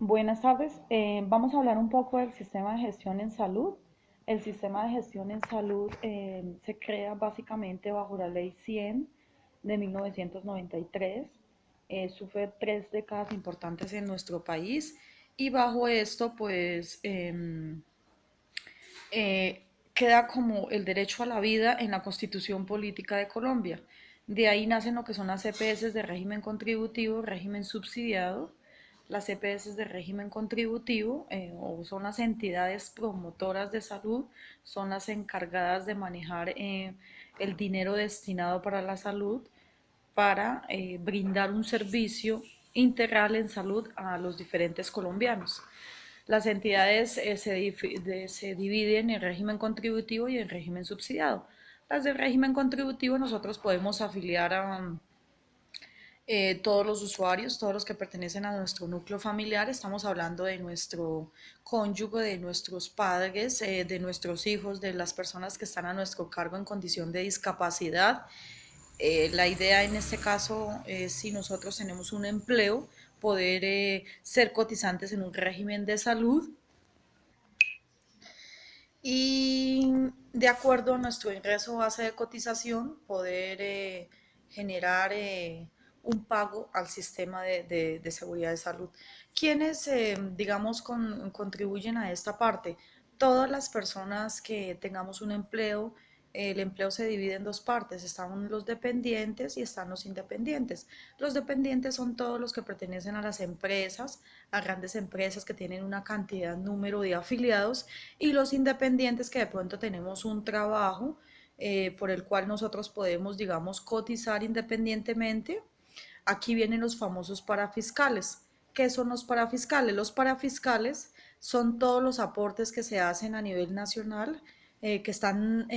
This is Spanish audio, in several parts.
Buenas tardes. Vamos a hablar un poco del sistema de gestión en salud. El sistema de gestión en salud se crea básicamente bajo la Ley 100 de 1993. Sufre 3 décadas importantes en nuestro país y bajo esto queda como el derecho a la vida en la Constitución Política de Colombia. De ahí nacen lo que son las EPS de régimen contributivo, régimen subsidiado. Las EPS de régimen contributivo o son las entidades promotoras de salud, son las encargadas de manejar el dinero destinado para la salud para brindar un servicio integral en salud a los diferentes colombianos. Las entidades se dividen en régimen contributivo y en régimen subsidiado. Las del régimen contributivo nosotros podemos afiliar a todos los usuarios, todos los que pertenecen a nuestro núcleo familiar. Estamos hablando de nuestro cónyuge, de nuestros padres, de nuestros hijos, de las personas que están a nuestro cargo en condición de discapacidad. La idea en este caso es, si nosotros tenemos un empleo, poder ser cotizantes en un régimen de salud y de acuerdo a nuestro ingreso base de cotización poder generar un pago al sistema de seguridad de salud. ¿Quiénes, digamos, contribuyen a esta parte? Todas las personas que tengamos un empleo. El empleo se divide en dos partes, están los dependientes y están los independientes. Los dependientes son todos los que pertenecen a las empresas, a grandes empresas que tienen una cantidad, número de afiliados, y los independientes que de pronto tenemos un trabajo por el cual nosotros podemos, digamos, cotizar independientemente. Aquí vienen los famosos parafiscales. ¿Qué son los parafiscales? Los parafiscales son todos los aportes que se hacen a nivel nacional que están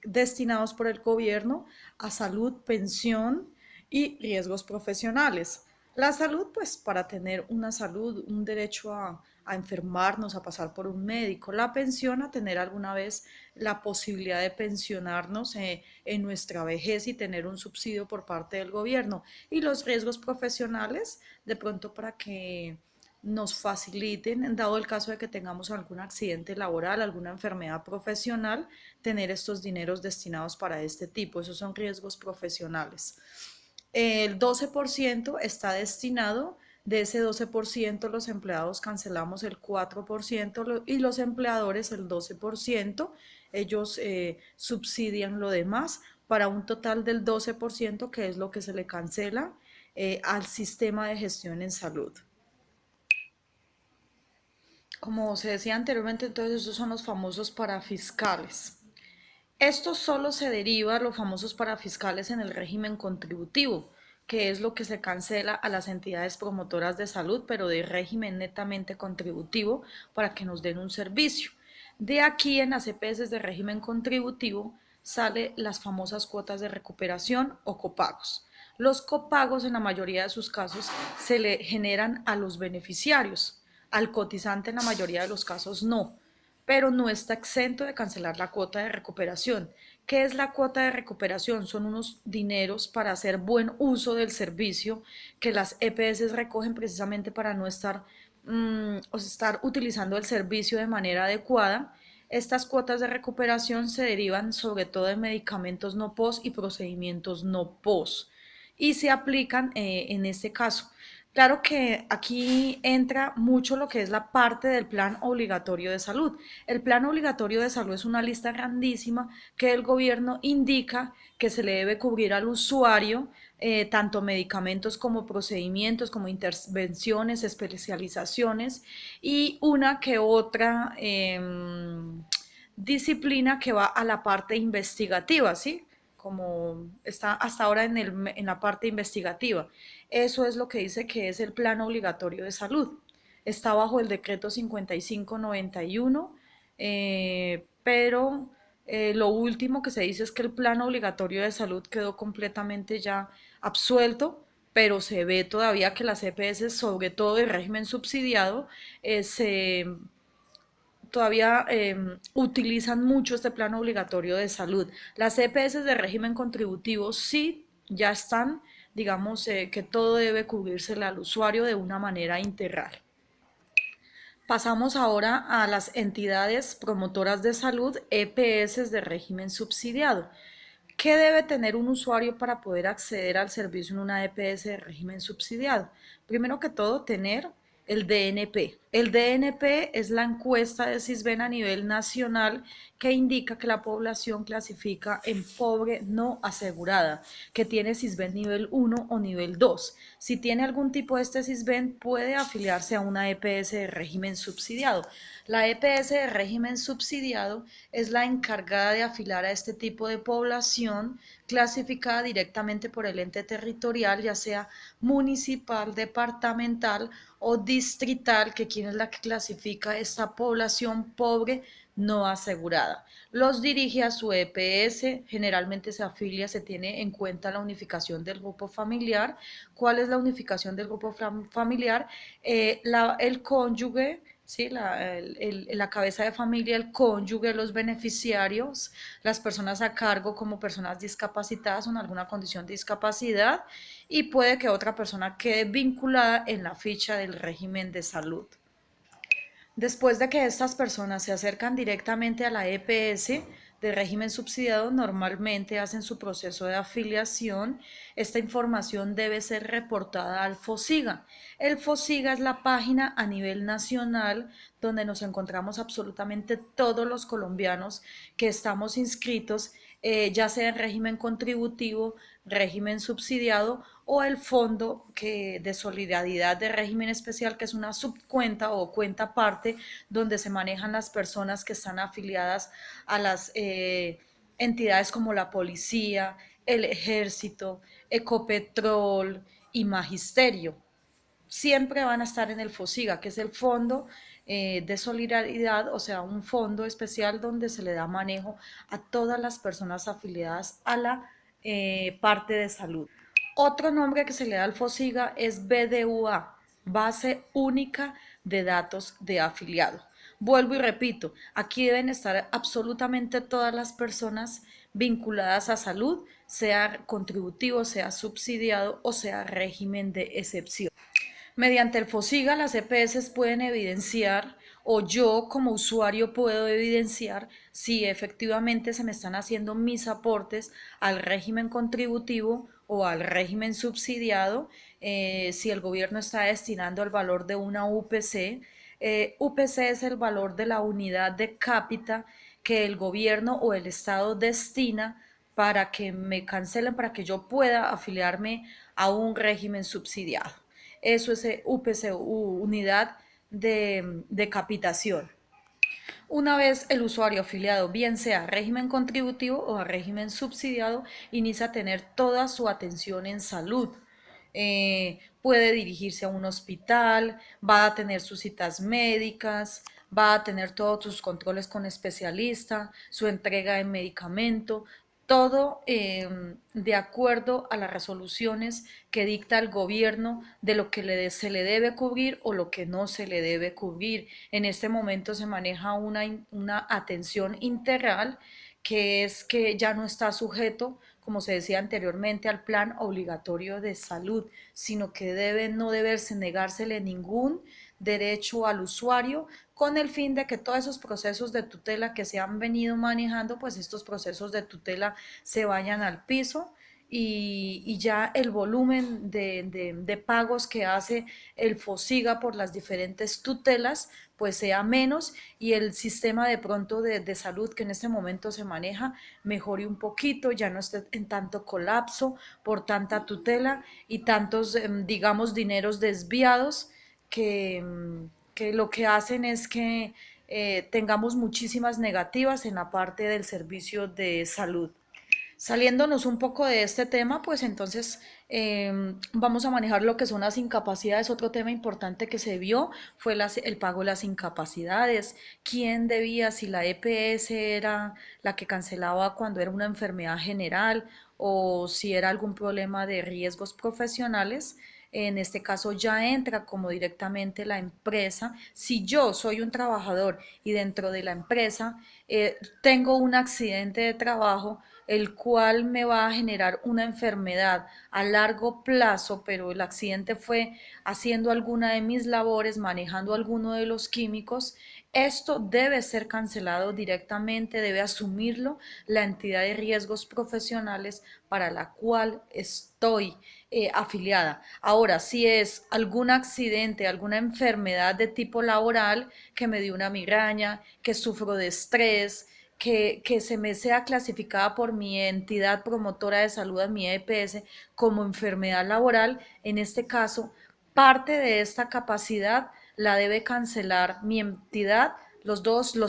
destinados por el gobierno a salud, pensión y riesgos profesionales. La salud, pues para tener una salud, un derecho a enfermarnos, a pasar por un médico. La pensión, a tener alguna vez la posibilidad de pensionarnos en nuestra vejez y tener un subsidio por parte del gobierno. Y los riesgos profesionales, de pronto para que nos faciliten, dado el caso de que tengamos algún accidente laboral, alguna enfermedad profesional, tener estos dineros destinados para este tipo. Esos son riesgos profesionales. El 12% está destinado, de ese 12% los empleados cancelamos el 4% y los empleadores el 12%, ellos subsidian lo demás para un total del 12% que es lo que se le cancela al sistema de gestión en salud. Como se decía anteriormente, entonces estos son los famosos parafiscales. Esto solo se deriva, los famosos parafiscales, en el régimen contributivo, que es lo que se cancela a las entidades promotoras de salud, pero de régimen netamente contributivo para que nos den un servicio. De aquí en las EPS de régimen contributivo sale las famosas cuotas de recuperación o copagos. Los copagos en la mayoría de sus casos se le generan a los beneficiarios, al cotizante en la mayoría de los casos no, pero no está exento de cancelar la cuota de recuperación. ¿Qué es la cuota de recuperación? Son unos dineros para hacer buen uso del servicio que las EPS recogen precisamente para no estar utilizando el servicio de manera adecuada. Estas cuotas de recuperación se derivan sobre todo de medicamentos no POS y procedimientos no POS y se aplican en este caso. Claro que aquí entra mucho lo que es la parte del plan obligatorio de salud. El plan obligatorio de salud es una lista grandísima que el gobierno indica que se le debe cubrir al usuario, tanto medicamentos como procedimientos, como intervenciones, especializaciones y una que otra disciplina que va a la parte investigativa, ¿sí? Como está hasta ahora en la parte investigativa. Eso es lo que dice que es el plan obligatorio de salud. Está bajo el decreto 5591, pero lo último que se dice es que el plan obligatorio de salud quedó completamente ya absuelto, pero se ve todavía que las EPS, sobre todo el régimen subsidiado, todavía utilizan mucho este plan obligatorio de salud. Las EPS de régimen contributivo sí ya están, digamos, que todo debe cubrírsele al usuario de una manera integral. Pasamos ahora a las entidades promotoras de salud, EPS de régimen subsidiado. ¿Qué debe tener un usuario para poder acceder al servicio en una EPS de régimen subsidiado? Primero que todo, tener el DNP. El DNP es la encuesta de Sisbén a nivel nacional que indica que la población clasifica en pobre no asegurada, que tiene Sisbén nivel 1 o nivel 2. Si tiene algún tipo de este Sisbén, puede afiliarse a una EPS de régimen subsidiado. La EPS de régimen subsidiado es la encargada de afilar a este tipo de población clasificada directamente por el ente territorial, ya sea municipal, departamental o distrital, que quien es la que clasifica esta población pobre no asegurada. Los dirige a su EPS, generalmente se afilia, se tiene en cuenta la unificación del grupo familiar. ¿Cuál es la unificación del grupo familiar? El cónyuge, ¿sí? La cabeza de familia, el cónyuge, los beneficiarios, las personas a cargo como personas discapacitadas o en alguna condición de discapacidad, y puede que otra persona quede vinculada en la ficha del régimen de salud. Después de que estas personas se acercan directamente a la EPS de régimen subsidiado, normalmente hacen su proceso de afiliación. Esta información debe ser reportada al FOSIGA. El FOSIGA es la página a nivel nacional donde nos encontramos absolutamente todos los colombianos que estamos inscritos, ya sea en régimen contributivo, régimen subsidiado o el Fondo de Solidaridad de Régimen Especial, que es una subcuenta o cuenta aparte donde se manejan las personas que están afiliadas a las entidades como la policía, el ejército, Ecopetrol y Magisterio. Siempre van a estar en el FOSIGA, que es el Fondo de Solidaridad, o sea, un fondo especial donde se le da manejo a todas las personas afiliadas a la parte de salud. Otro nombre que se le da al FOSIGA es BDUA, Base Única de Datos de Afiliado. Vuelvo y repito, aquí deben estar absolutamente todas las personas vinculadas a salud, sea contributivo, sea subsidiado o sea régimen de excepción. Mediante el FOSIGA, las EPS pueden evidenciar, o yo como usuario puedo evidenciar, si efectivamente se me están haciendo mis aportes al régimen contributivo o al régimen subsidiado, si el gobierno está destinando el valor de una UPC. UPC es el valor de la unidad de cápita que el gobierno o el Estado destina para que me cancelen, para que yo pueda afiliarme a un régimen subsidiado. Eso es UPC, unidad de capitación. Una vez el usuario afiliado, bien sea a régimen contributivo o a régimen subsidiado, inicia a tener toda su atención en salud. Puede dirigirse a un hospital, va a tener sus citas médicas, va a tener todos sus controles con especialista, su entrega de medicamento, todo de acuerdo a las resoluciones que dicta el gobierno de lo que se le debe cubrir o lo que no se le debe cubrir. En este momento se maneja una atención integral, que es que ya no está sujeto, como se decía anteriormente, al plan obligatorio de salud, sino que debe no deberse negársele ningún derecho al usuario, con el fin de que todos esos procesos de tutela que se han venido manejando, pues estos procesos de tutela se vayan al piso y ya el volumen de pagos que hace el FOSIGA por las diferentes tutelas pues sea menos, y el sistema de pronto de salud que en este momento se maneja mejore un poquito, ya no esté en tanto colapso por tanta tutela y tantos, digamos, dineros desviados que lo que hacen es que tengamos muchísimas negativas en la parte del servicio de salud. Saliéndonos un poco de este tema, pues entonces vamos a manejar lo que son las incapacidades. Otro tema importante que se vio fue el pago de las incapacidades. ¿Quién debía? Si la EPS era la que cancelaba cuando era una enfermedad general o si era algún problema de riesgos profesionales. En este caso ya entra como directamente la empresa. Si yo soy un trabajador y dentro de la empresa tengo un accidente de trabajo, el cual me va a generar una enfermedad a largo plazo, pero el accidente fue haciendo alguna de mis labores, manejando alguno de los químicos, esto debe ser cancelado directamente, debe asumirlo la entidad de riesgos profesionales para la cual estoy afiliada. Ahora, si es algún accidente, alguna enfermedad de tipo laboral, que me dio una migraña, que sufro de estrés, que se me sea clasificada por mi entidad promotora de salud, en mi EPS, como enfermedad laboral, en este caso, parte de esta capacidad la debe cancelar mi entidad los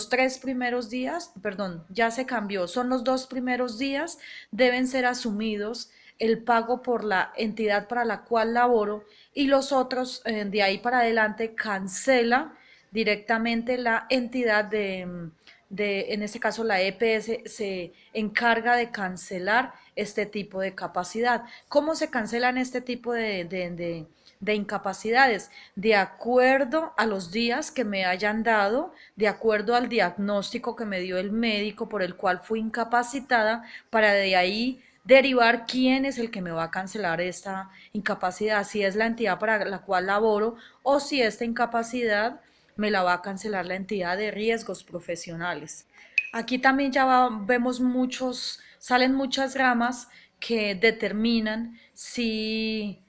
3 primeros días, perdón, ya se cambió, son los 2 primeros días, deben ser asumidos el pago por la entidad para la cual laboro y los otros de ahí para adelante cancela directamente la entidad en este caso la EPS se encarga de cancelar este tipo de capacidad. ¿Cómo se cancelan este tipo de incapacidades? De acuerdo a los días que me hayan dado, de acuerdo al diagnóstico que me dio el médico por el cual fui incapacitada, para de ahí derivar quién es el que me va a cancelar esta incapacidad, si es la entidad para la cual laboro o si esta incapacidad me la va a cancelar la entidad de riesgos profesionales. Aquí también vemos salen muchas ramas que determinan si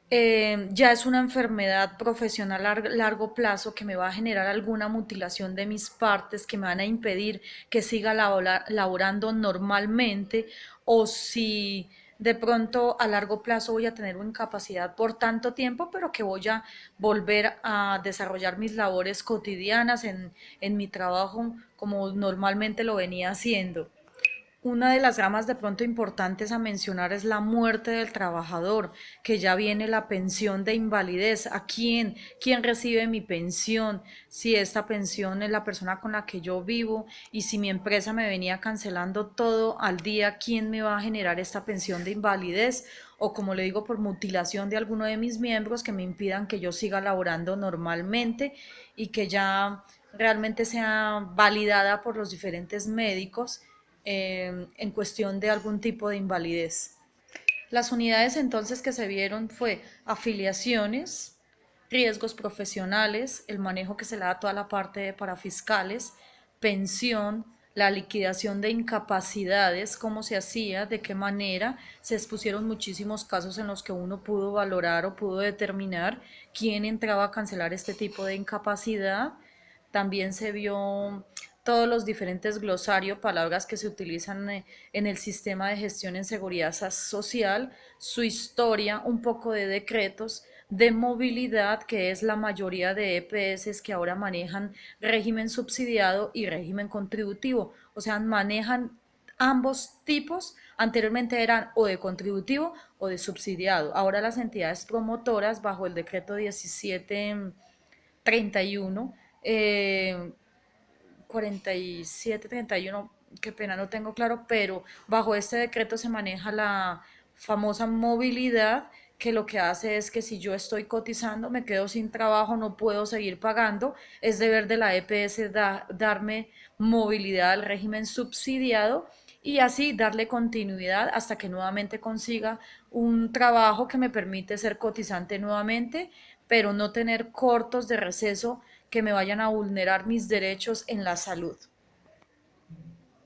ya es una enfermedad profesional a largo plazo que me va a generar alguna mutilación de mis partes, que me van a impedir que siga laborando normalmente, o si de pronto a largo plazo voy a tener una incapacidad por tanto tiempo, pero que voy a volver a desarrollar mis labores cotidianas en mi trabajo como normalmente lo venía haciendo. Una de las ramas de pronto importantes a mencionar es la muerte del trabajador, que ya viene la pensión de invalidez. ¿A quién? ¿Quién recibe mi pensión? Si esta pensión es la persona con la que yo vivo y si mi empresa me venía cancelando todo al día, ¿quién me va a generar esta pensión de invalidez? O como le digo, por mutilación de alguno de mis miembros que me impidan que yo siga laborando normalmente y que ya realmente sea validada por los diferentes médicos en cuestión de algún tipo de invalidez. Las unidades entonces que se vieron fue afiliaciones, riesgos profesionales, el manejo que se le da a toda la parte de parafiscales, pensión, la liquidación de incapacidades, cómo se hacía, de qué manera, se expusieron muchísimos casos en los que uno pudo valorar o pudo determinar quién entraba a cancelar este tipo de incapacidad. También se vio todos los diferentes glosarios, palabras que se utilizan en el sistema de gestión en seguridad social, su historia, un poco de decretos, de movilidad, que es la mayoría de EPS que ahora manejan régimen subsidiado y régimen contributivo, o sea, manejan ambos tipos. Anteriormente eran o de contributivo o de subsidiado. Ahora las entidades promotoras, bajo el decreto 1731, 4731, qué pena, no tengo claro, pero bajo este decreto se maneja la famosa movilidad, que lo que hace es que si yo estoy cotizando, me quedo sin trabajo, no puedo seguir pagando, es deber de la EPS darme movilidad al régimen subsidiado y así darle continuidad hasta que nuevamente consiga un trabajo que me permite ser cotizante nuevamente, pero no tener cortos de receso que me vayan a vulnerar mis derechos en la salud.